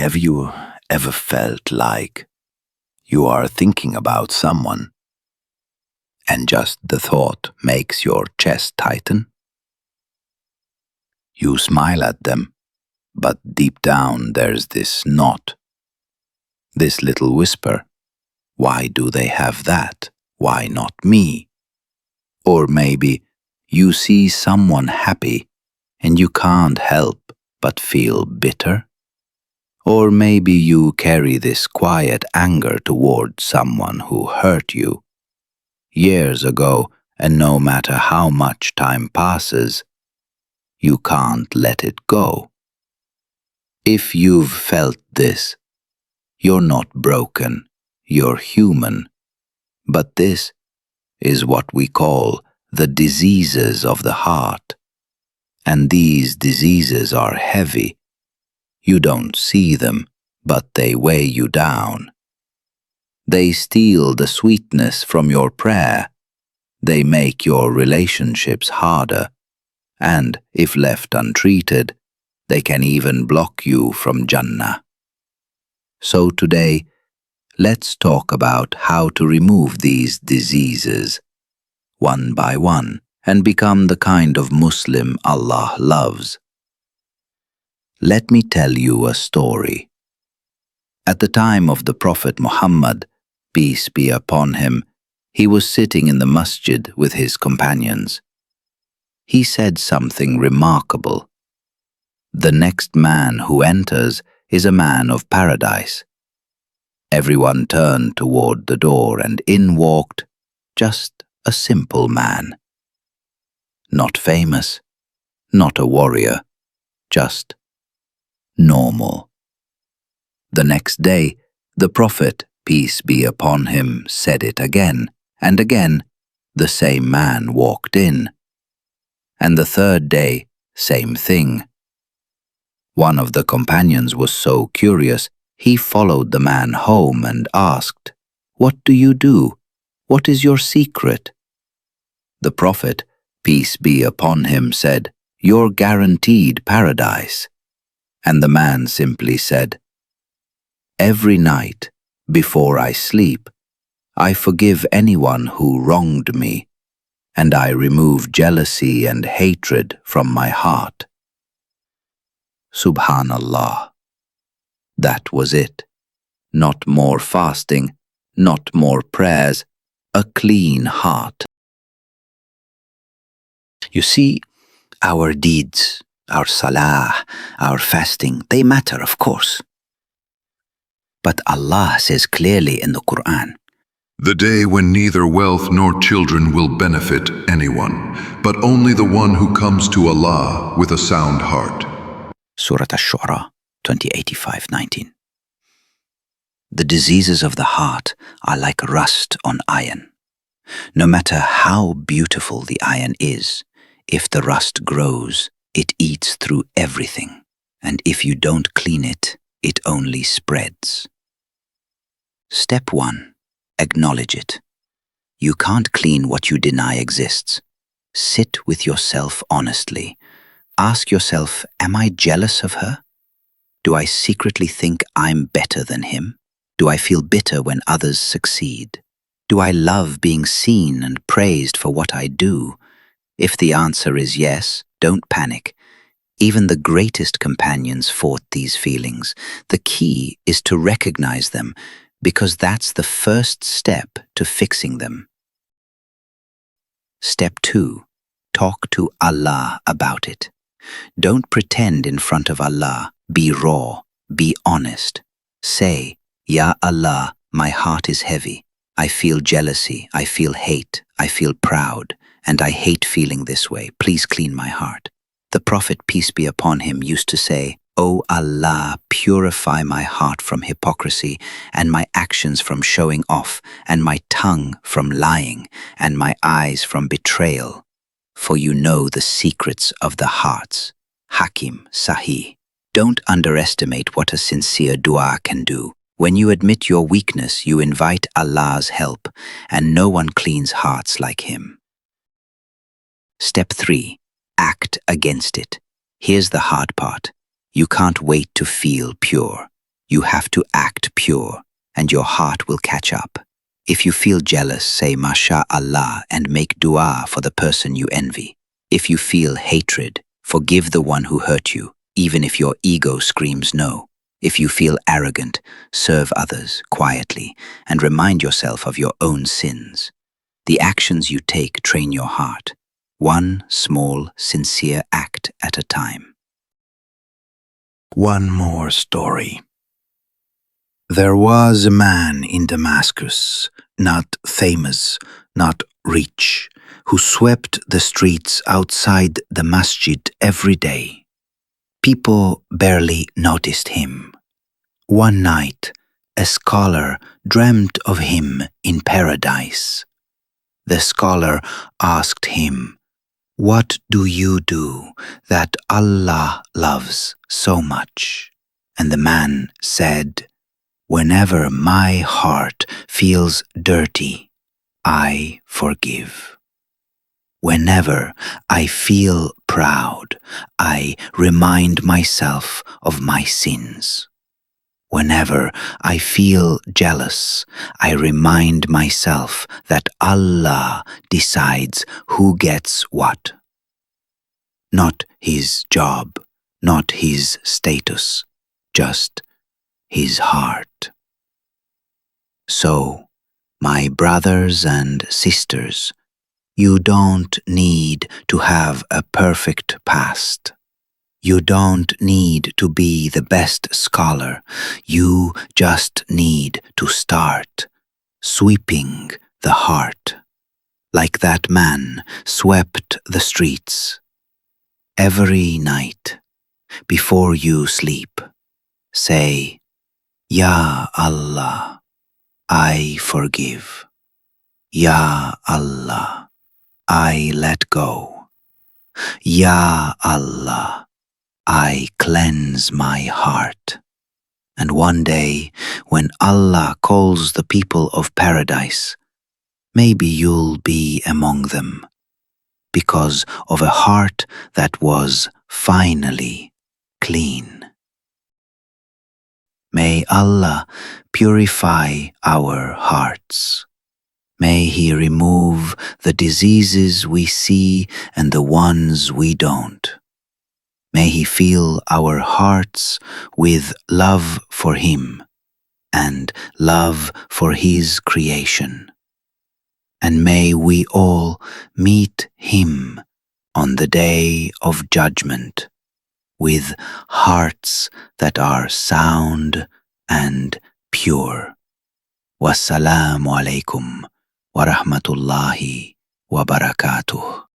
Have you ever felt like you are thinking about someone and just the thought makes your chest tighten? You smile at them, but deep down there's this knot, this little whisper. Why do they have that? Why not me? Or maybe you see someone happy and you can't help but feel bitter. Or maybe you carry this quiet anger toward someone who hurt you years ago, and no matter how much time passes, you can't let it go. If you've felt this, you're not broken, you're human. But this is what we call the diseases of the heart. And these diseases are heavy. You don't see them, but they weigh you down. They steal the sweetness from your prayer. They make your relationships harder. And if left untreated, they can even block you from Jannah. So today, let's talk about how to remove these diseases, one by one, and become the kind of Muslim Allah loves. Let me tell you a story. At the time of the Prophet Muhammad, peace be upon him, he was sitting in the masjid with his companions. He said something remarkable. The next man who enters is a man of paradise. Everyone turned toward the door, and in walked just a simple man. Not famous, not a warrior, just normal. The next day, the Prophet, peace be upon him, said it again, and again the same man walked in. And the third day, same thing. One of the companions was so curious, he followed the man home and asked, "What do you do? What is your secret?" The Prophet, peace be upon him, said, "You're guaranteed paradise." And the man simply said, "Every night, before I sleep, I forgive anyone who wronged me, and I remove jealousy and hatred from my heart." Subhanallah. That was it. Not more fasting, not more prayers, a clean heart. You see, our deeds, our salah, our fasting, they matter, of course. But Allah says clearly in the Quran, "The day when neither wealth nor children will benefit anyone, but only the one who comes to Allah with a sound heart." Surah Ash-Shu'ara 2085-19. The diseases of the heart are like rust on iron. No matter how beautiful the iron is, if the rust grows, it eats through everything, and if you don't clean it, it only spreads. Step 1. Acknowledge it. You can't clean what you deny exists. Sit with yourself honestly. Ask yourself, am I jealous of her? Do I secretly think I'm better than him? Do I feel bitter when others succeed? Do I love being seen and praised for what I do? If the answer is yes, don't panic. Even the greatest companions fought these feelings. The key is to recognize them, because that's the first step to fixing them. Step 2. Talk to Allah about it. Don't pretend in front of Allah. Be raw. Be honest. Say, "Ya Allah, my heart is heavy. I feel jealousy. I feel hate. I feel proud. And I hate feeling this way. Please clean my heart." The Prophet, peace be upon him, used to say, "O Allah, purify my heart from hypocrisy, and my actions from showing off, and my tongue from lying, and my eyes from betrayal. For you know the secrets of the hearts." Hakim Sahih. Don't underestimate what a sincere dua can do. When you admit your weakness, you invite Allah's help, and no one cleans hearts like him. Step 3. Act against it. Here's the hard part. You can't wait to feel pure. You have to act pure, and your heart will catch up. If you feel jealous, say Masha Allah and make dua for the person you envy. If you feel hatred, forgive the one who hurt you, even if your ego screams no. If you feel arrogant, serve others quietly and remind yourself of your own sins. The actions you take train your heart, one small, sincere act at a time. One more story. There was a man in Damascus, not famous, not rich, who swept the streets outside the masjid every day. People barely noticed him. One night, a scholar dreamt of him in paradise. The scholar asked him, "What do you do that Allah loves so much?" And the man said, "Whenever my heart feels dirty, I forgive. Whenever I feel proud, I remind myself of my sins. Whenever I feel jealous, I remind myself that Allah decides who gets what. Not his job, not his status, just his heart." So, my brothers and sisters, you don't need to have a perfect past. You don't need to be the best scholar. You just need to start sweeping the heart, like that man swept the streets. Every night, before you sleep, say, "Ya Allah, I forgive. Ya Allah, I let go. Ya Allah, I cleanse my heart." And one day, when Allah calls the people of paradise, maybe you'll be among them, because of a heart that was finally clean. May Allah purify our hearts. May He remove the diseases we see and the ones we don't. May He fill our hearts with love for Him and love for His creation. And may we all meet Him on the day of judgment with hearts that are sound and pure. Wassalamu alaikum wa rahmatullahi wa barakatuh.